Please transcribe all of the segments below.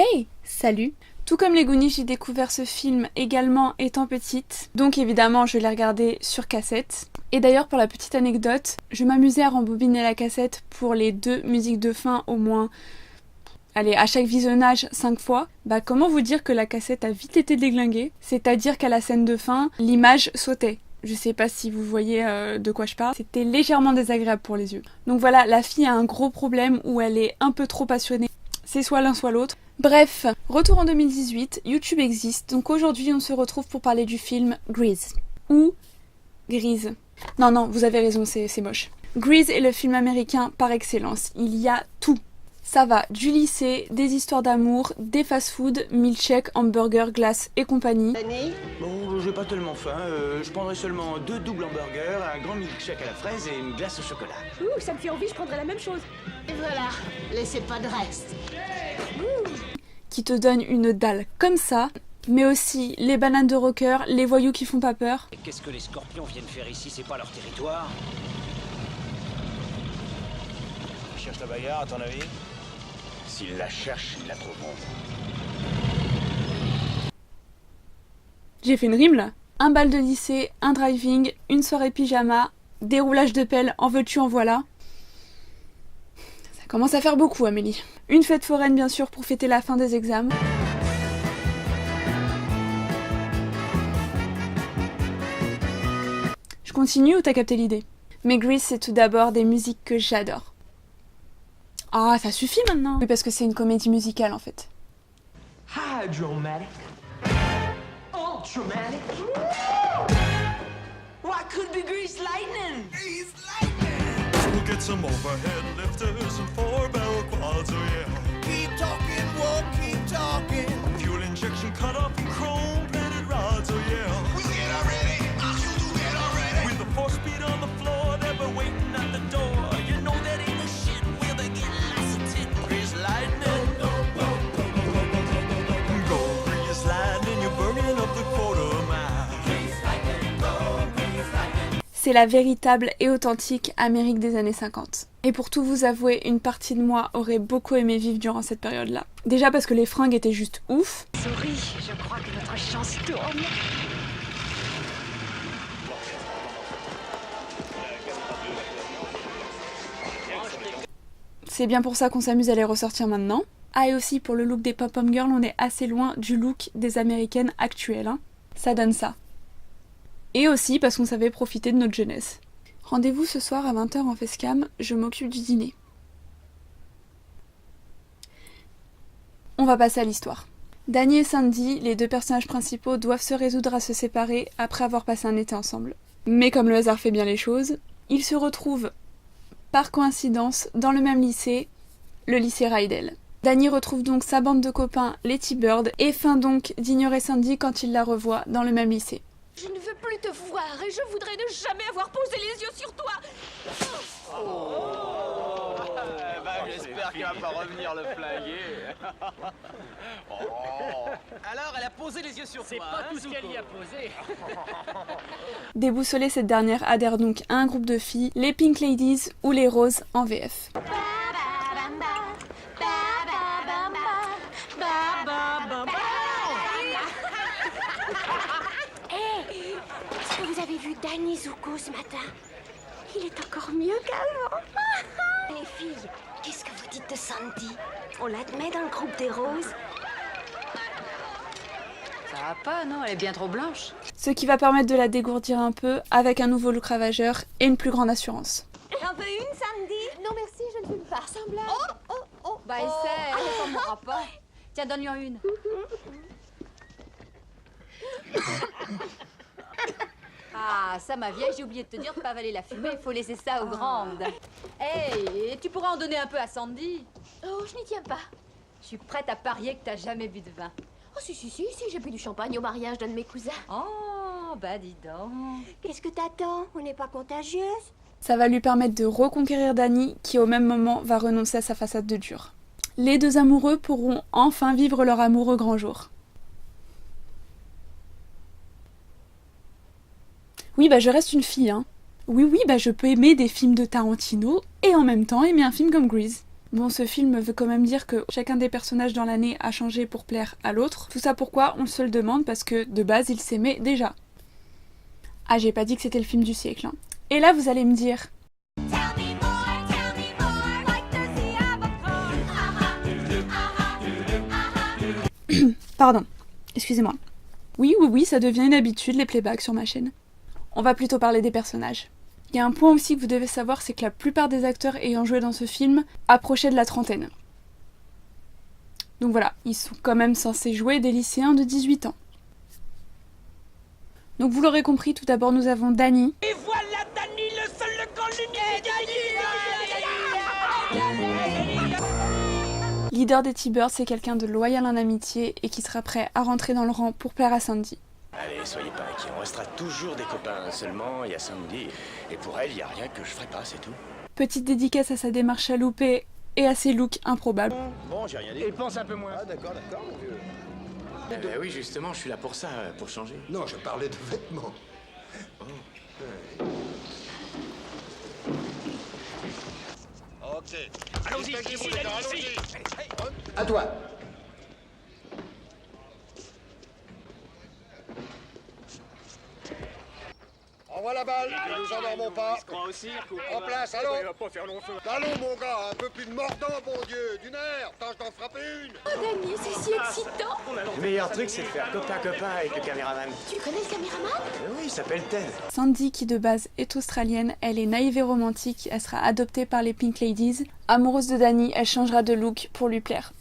Hey, salut! Tout comme les Goonies, j'ai découvert ce film également étant petite, donc évidemment je l'ai regardé sur cassette. Et d'ailleurs pour la petite anecdote, je m'amusais à rembobiner la cassette pour les 2 musiques de fin au moins, allez, à chaque visionnage 5 fois. Comment vous dire que la cassette a vite été déglinguée, c'est-à-dire qu'à la scène de fin, l'image sautait. Je sais pas si vous voyez de quoi je parle, c'était légèrement désagréable pour les yeux. Donc voilà, la fille a un gros problème où elle est un peu trop passionnée. C'est soit l'un soit l'autre. Bref, retour en 2018, YouTube existe, donc aujourd'hui on se retrouve pour parler du film Grease. Ou Grise. Non, vous avez raison, c'est moche. Grease est le film américain par excellence, il y a tout. Ça va du lycée, des histoires d'amour, des fast-food, milkshake, hamburgers, glaces et compagnie. Bon, j'ai pas tellement faim, je prendrai seulement 2 doubles hamburgers, un grand milkshake à la fraise et une glace au chocolat. Ouh, ça me fait envie, je prendrais la même chose. Et voilà, laissez pas de reste. Qui te donne une dalle comme ça, mais aussi les bananes de rocker, les voyous qui font pas peur. Et qu'est-ce que les scorpions viennent faire ici? C'est pas leur territoire? Ils cherchent la bagarre, à ton avis? S'ils la cherchent, ils la trouveront. J'ai fait une rime là. Un bal de lycée, un driving, une soirée pyjama, déroulage de pelle, en veux-tu en voilà. Ça commence à faire beaucoup, Amélie. Une fête foraine bien sûr pour fêter la fin des examens. Je continue ou t'as capté l'idée? Mais Grease, c'est tout d'abord des musiques que j'adore. Ah, ça suffit maintenant. Oui, parce que c'est une comédie musicale en fait. Hydromatic. Ultramatic. Why could be Grease lightning? Grease lightning. We'll get some overhead lifters and 4-barrel quads, oh yeah. Keep talking, won't keep talking. Fuel injection cut off and chrome plated rods, oh yeah. We'll get already, I'll show you get already. With the 4-speed on the floor, never waiting at the door. You know that ain't no shit where they get lots of tit. Grease lightning. Go Grease lightning, you're burning up the quarter mile. Grease lightning, go Grease lightning. C'est la véritable et authentique Amérique des années 50. Et pour tout vous avouer, une partie de moi aurait beaucoup aimé vivre durant cette période-là. Déjà parce que les fringues étaient juste ouf. Souris, je crois que notre chance tourne. C'est bien pour ça qu'on s'amuse à les ressortir maintenant. Ah, et aussi pour le look des pop-up girls, on est assez loin du look des américaines actuelles. Hein. Ça donne ça. Et aussi parce qu'on savait profiter de notre jeunesse. Rendez-vous ce soir à 20h en facecam, je m'occupe du dîner. On va passer à l'histoire. Danny et Sandy, les 2 personnages principaux, doivent se résoudre à se séparer après avoir passé un été ensemble. Mais comme le hasard fait bien les choses, ils se retrouvent par coïncidence dans le même lycée, le lycée Rydell. Danny retrouve donc sa bande de copains, les T-Birds, et feint donc d'ignorer Sandy quand il la revoit dans le même lycée. Je ne veux plus te voir et je voudrais ne jamais avoir posé les yeux sur toi. J'espère qu'il va pas revenir le flinguer. Alors, elle a posé les yeux sur toi. C'est pas tout ce qu'elle y a posé. Déboussolée, cette dernière adhère donc à un groupe de filles, les Pink Ladies ou les Roses en VF. Est-ce que vous avez vu Danny Zuko ce matin? Il est encore mieux qu'avant. Les filles, qu'est-ce que vous dites de Sandy? On l'admet dans le groupe des roses? Ça va pas, non? Elle est bien trop blanche. Ce qui va permettre de la dégourdir un peu avec un nouveau look ravageur et une plus grande assurance. J'en veux une, Sandy? Non merci, je ne fume pas. Semblable. Bah essaie, elle ne m'aura pas. Tiens, donne-lui une. Ah, ça ma vieille, j'ai oublié de te dire de pas avaler la fumée, il faut laisser ça aux grandes. Hey, tu pourras en donner un peu à Sandy? Oh, je n'y tiens pas. Je suis prête à parier que t'as jamais bu de vin. Oh si, j'ai bu du champagne au mariage d'un de mes cousins. Oh, bah dis donc. Qu'est-ce que t'attends? On n'est pas contagieuse? Ça va lui permettre de reconquérir Danny, qui au même moment va renoncer à sa façade de dur. Les 2 amoureux pourront enfin vivre leur amour au grand jour. Oui, je reste une fille, hein. Oui, je peux aimer des films de Tarantino et en même temps aimer un film comme Grease. Bon, ce film veut quand même dire que chacun des personnages dans l'année a changé pour plaire à l'autre. Tout ça pourquoi? On se le demande parce que de base ils s'aimaient déjà. Ah, j'ai pas dit que c'était le film du siècle. Hein. Et là vous allez me dire... Pardon, excusez-moi. Oui, ça devient une habitude les playbacks sur ma chaîne. On va plutôt parler des personnages. Il y a un point aussi que vous devez savoir, c'est que la plupart des acteurs ayant joué dans ce film approchaient de la trentaine. Donc voilà, ils sont quand même censés jouer des lycéens de 18 ans. Donc vous l'aurez compris, tout d'abord nous avons Danny. Et voilà Danny, le seul, le grand, l'unique Danny. Leader des T-Birds, c'est quelqu'un de loyal en amitié et qui sera prêt à rentrer dans le rang pour plaire à Sandy. Allez, soyez pas inquiets, on restera toujours des copains. Seulement, il y a Sandy, et pour elle, il y a rien que je ferai pas, c'est tout. Petite dédicace à sa démarche chaloupée et à ses looks improbables. Bon, j'ai rien dit. Et pense un peu moins. Ah, d'accord, mon vieux. Oui, justement, je suis là pour ça, pour changer. Non, je parlais de vêtements. Ok. Allons-y, allons-y. À toi. Envoie la balle, ne nous endormons pas. En place, allons. Allons, mon gars, un peu plus de mordant, bon Dieu. Du nerf, tâche d'en frapper une. Oh, Danny, c'est si excitant. Le meilleur truc, c'est de faire copain-copain avec le caméraman. Tu connais le caméraman? Oui, il s'appelle Ted. Sandy, qui de base est australienne, elle est naïve et romantique, elle sera adoptée par les Pink Ladies. Amoureuse de Danny, elle changera de look pour lui plaire.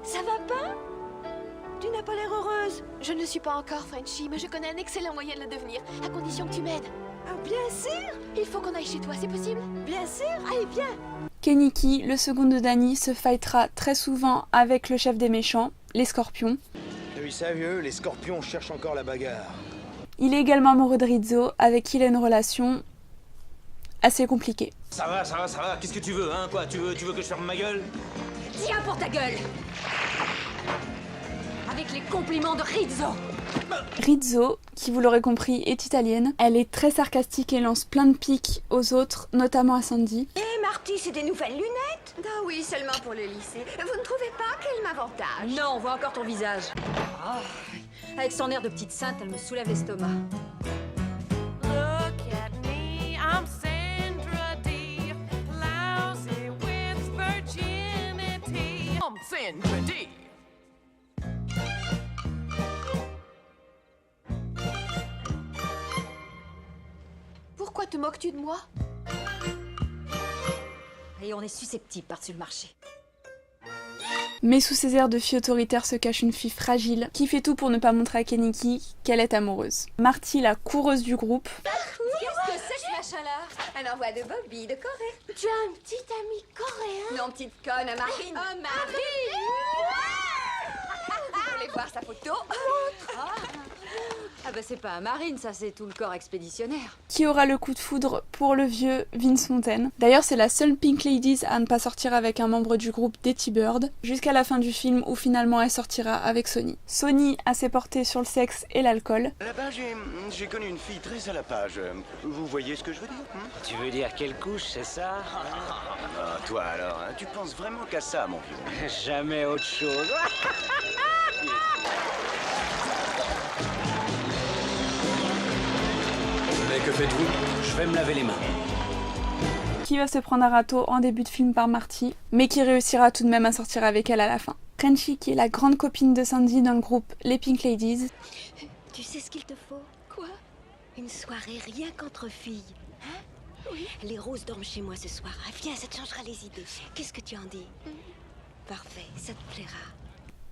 Ça va pas? Tu n'as pas l'air heureuse. Je ne le suis pas encore, Frenchie, mais je connais un excellent moyen de le devenir, à condition que tu m'aides. Ah, bien sûr. Il faut qu'on aille chez toi, c'est possible? Bien sûr, allez, viens. Keniki, le second de Danny, se fightera très souvent avec le chef des méchants, les Scorpions. Oui, sérieux, les scorpions cherchent encore la bagarre. Il est également amoureux de Rizzo, avec qui il a une relation assez compliquée. Ça va, qu'est-ce que tu veux, hein, quoi? Tu veux que je ferme ma gueule? Tiens pour ta gueule. Avec les compliments de Rizzo. Rizzo, qui vous l'aurez compris, est italienne. Elle est très sarcastique et lance plein de piques aux autres, notamment à Sandy. Hé, Marty, c'est des nouvelles lunettes? Ah oui, seulement pour le lycée. Vous ne trouvez pas qu'elle m'avantage? Non, on voit encore ton visage. Ah, avec son air de petite sainte, elle me soulève l'estomac. Look at me, I'm Sandra Dee, lousy with virginity. I'm Sandra Dee. Pourquoi te moques-tu de moi? Et on est susceptible par-dessus le marché. Mais sous ses airs de fille autoritaire se cache une fille fragile, qui fait tout pour ne pas montrer à Keniki qu'elle est amoureuse. Marty, la coureuse du groupe. Qu'est-ce que c'est ce machin-là? Un envoi de Bobby de Corée. Tu as un petit ami coréen? Non, petite conne, Marine. Oh, Marine! Vous voulez voir sa photo? Ah bah c'est pas un marine, ça c'est tout le corps expéditionnaire. Qui aura le coup de foudre pour le vieux Vince Fontaine. D'ailleurs, c'est la seule Pink Ladies à ne pas sortir avec un membre du groupe des T-Birds, jusqu'à la fin du film où finalement elle sortira avec Sonny. Sonny a ses portées sur le sexe et l'alcool. Là-bas, j'ai connu une fille très à la page. Vous voyez ce que je veux dire, hein? Tu veux dire quelle couche, c'est ça? Ah, toi alors, hein, tu penses vraiment qu'à ça, mon vieux? Jamais autre chose. Mais que faites-vous? Je vais me laver les mains. Qui va se prendre à râteau en début de film par Marty, mais qui réussira tout de même à sortir avec elle à la fin. Frenchie, qui est la grande copine de Sandy dans le groupe les Pink Ladies. Tu sais ce qu'il te faut? Quoi? Une soirée rien qu'entre filles. Hein? Oui. Les roses dorment chez moi ce soir. Ah, viens, ça te changera les idées. Qu'est-ce que tu en dis? Parfait, ça te plaira.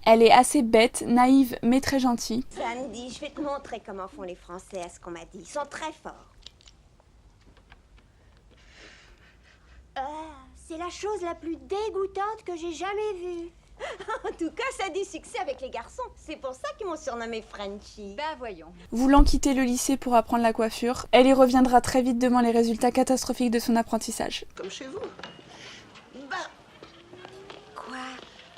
Elle est assez bête, naïve, mais très gentille. Sandy, je vais te montrer comment font les Français à ce qu'on m'a dit. Ils sont très forts. C'est la chose la plus dégoûtante que j'ai jamais vue. En tout cas, ça a du succès avec les garçons. C'est pour ça qu'ils m'ont surnommée Frenchie. Ben voyons. Voulant quitter le lycée pour apprendre la coiffure, elle y reviendra très vite devant les résultats catastrophiques de son apprentissage. Comme chez vous. Bah, Quoi?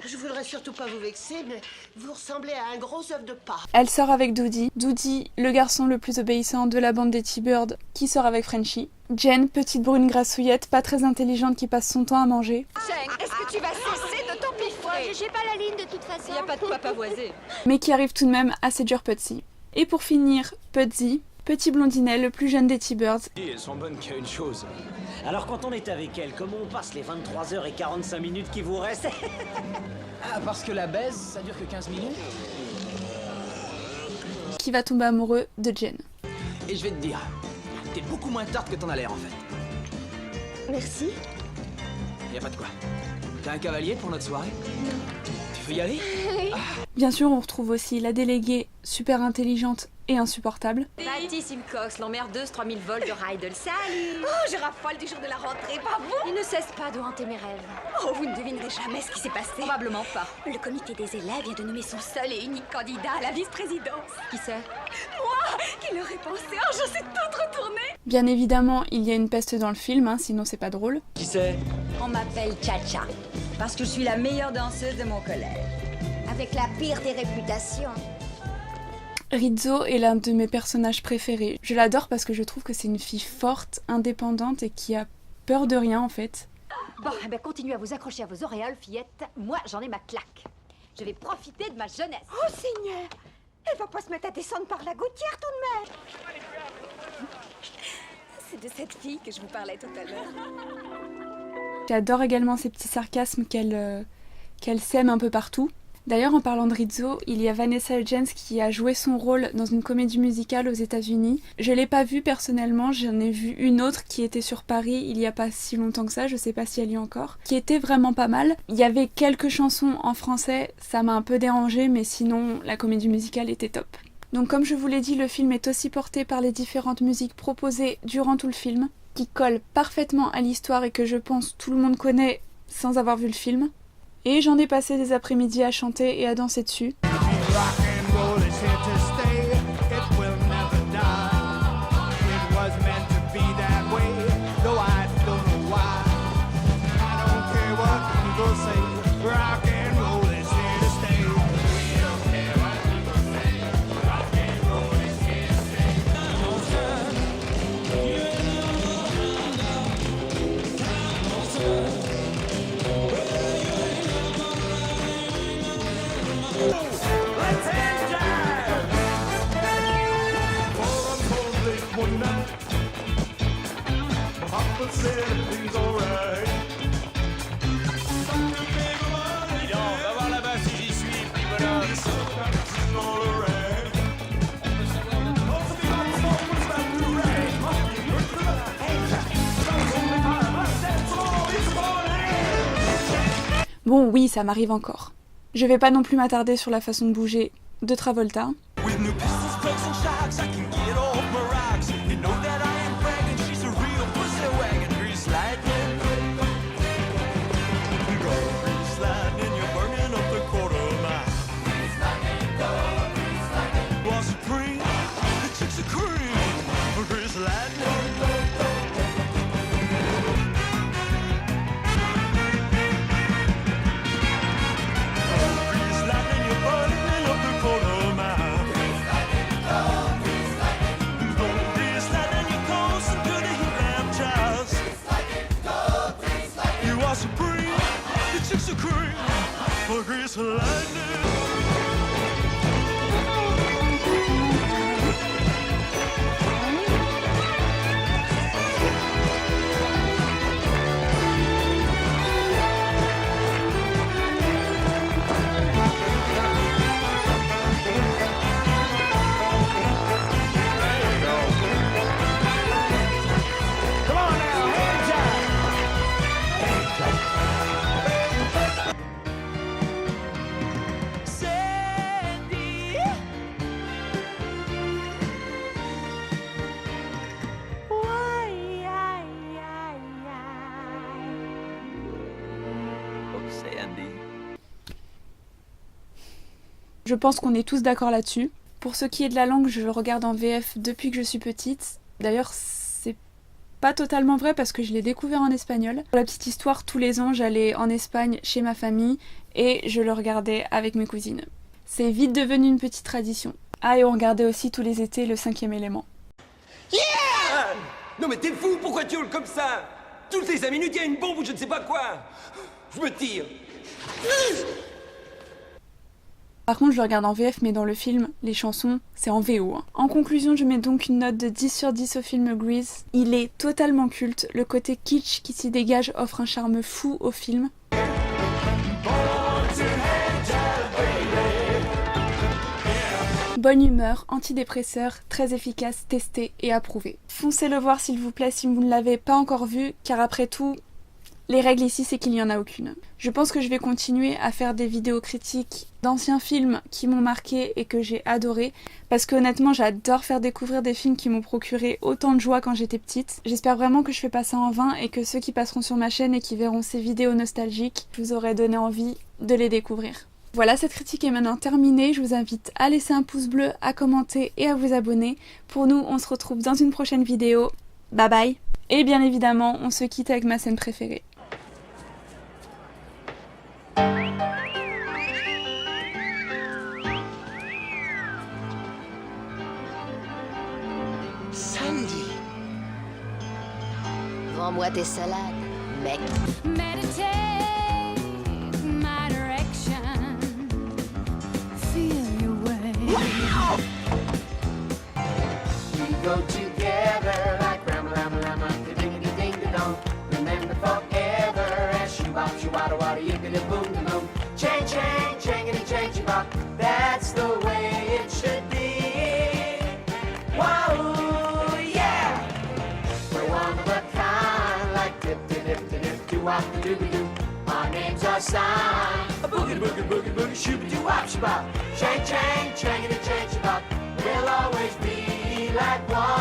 je voudrais surtout pas vous vexer, mais vous ressemblez à un gros œuf de Pâques. Elle sort avec Doody. Doody, le garçon le plus obéissant de la bande des T-Birds, qui sort avec Frenchie. Jen, petite brune grassouillette, pas très intelligente qui passe son temps à manger. Jen, est-ce que tu vas cesser de t'empiffrer? J'ai pas la ligne de toute façon. Y a pas de quoi pavoiser. Mais qui arrive tout de même à séduire Pudsey. Et pour finir, Pudsey, petit blondinet, le plus jeune des T-Birds. Elles sont bonnes qu'à une chose. Alors quand on est avec elle, comment on passe les 23h45 qui vous restent? Ah, parce que la baise, ça dure que 15 minutes. Qui va tomber amoureux de Jen. Et je vais te dire, t'es beaucoup moins tarte que t'en as l'air en fait. Merci. Y a pas de quoi. T'as un cavalier pour notre soirée? Tu veux y aller? Bien sûr, on retrouve aussi la déléguée super intelligente et insupportable. Patty Simcox, l'emmerdeuse 3000 volts de Rydell. Salut! Oh, je raffole du jour de la rentrée, pas vous? Il ne cesse pas de hanter mes rêves. Oh, vous ne devinerez jamais ce qui s'est passé. Probablement pas. Le comité des élèves vient de nommer son seul et unique candidat à la vice-présidence. Qui c'est? Moi, qui l'aurais pensé? Oh, je suis toute retournée. Bien évidemment, il y a une peste dans le film, sinon c'est pas drôle. Qui c'est? On m'appelle Cha-Cha. Parce que je suis la meilleure danseuse de mon collège. Avec la pire des réputations. Rizzo est l'un de mes personnages préférés. Je l'adore parce que je trouve que c'est une fille forte, indépendante et qui a peur de rien en fait. Bon, eh ben continuez à vous accrocher à vos auréoles, fillettes. Moi, j'en ai ma claque. Je vais profiter de ma jeunesse. Oh, Seigneur! Elle va pas se mettre à descendre par la gouttière tout de même. C'est de cette fille que je vous parlais tout à l'heure. J'adore également ces petits sarcasmes qu'elle sème un peu partout. D'ailleurs, en parlant de Rizzo, il y a Vanessa Hudgens qui a joué son rôle dans une comédie musicale aux États-Unis. Je l'ai pas vue personnellement, j'en ai vu une autre qui était sur Paris il y a pas si longtemps que ça, je sais pas si elle y est encore, qui était vraiment pas mal. Il y avait quelques chansons en français, ça m'a un peu dérangé, mais sinon la comédie musicale était top. Donc comme je vous l'ai dit, le film est aussi porté par les différentes musiques proposées durant tout le film, qui collent parfaitement à l'histoire et que je pense tout le monde connaît sans avoir vu le film. Et j'en ai passé des après-midi à chanter et à danser dessus. Bon oui, ça m'arrive encore. Je vais pas non plus m'attarder sur la façon de bouger de Travolta. Je pense qu'on est tous d'accord là-dessus. Pour ce qui est de la langue, je le regarde en VF depuis que je suis petite. D'ailleurs, c'est pas totalement vrai parce que je l'ai découvert en espagnol. Pour la petite histoire, tous les ans, j'allais en Espagne chez ma famille et je le regardais avec mes cousines. C'est vite devenu une petite tradition. Ah, et on regardait aussi tous les étés le 5e élément. Yeah! Non mais t'es fou, pourquoi tu hurles comme ça? Toutes les 5 minutes, il y a une bombe ou je ne sais pas quoi. Je me tire. Par contre, je le regarde en VF, mais dans le film, les chansons, c'est en VO. Hein. En conclusion, je mets donc une note de 10 sur 10 au film Grease. Il est totalement culte, le côté kitsch qui s'y dégage offre un charme fou au film. Bonne humeur, antidépresseur, très efficace, testé et approuvé. Foncez le voir s'il vous plaît si vous ne l'avez pas encore vu, car après tout, les règles ici c'est qu'il n'y en a aucune. Je pense que je vais continuer à faire des vidéos critiques d'anciens films qui m'ont marqué et que j'ai adoré, parce que honnêtement j'adore faire découvrir des films qui m'ont procuré autant de joie quand j'étais petite. J'espère vraiment que je fais pas ça en vain et que ceux qui passeront sur ma chaîne et qui verront ces vidéos nostalgiques, je vous aurai donné envie de les découvrir. Voilà, cette critique est maintenant terminée. Je vous invite à laisser un pouce bleu, à commenter et à vous abonner. Pour nous, on se retrouve dans une prochaine vidéo. Bye bye. Et bien évidemment, on se quitte avec ma scène préférée. Sandy. Vends-moi tes salades, mec. We go together like ram ram ram ding ding ding dong. Remember forever as she bop she wada wada yippity boom boom. Chang chang changity changity bop. That's the way it should be. Wow, yeah. We're one of a kind like dip dip dip dip dip wop the dooby doo. Our names are signed. A boogie boogie boogie boogie shooby doo wop she bop. Chang chang changity changity bop. We'll always be like one.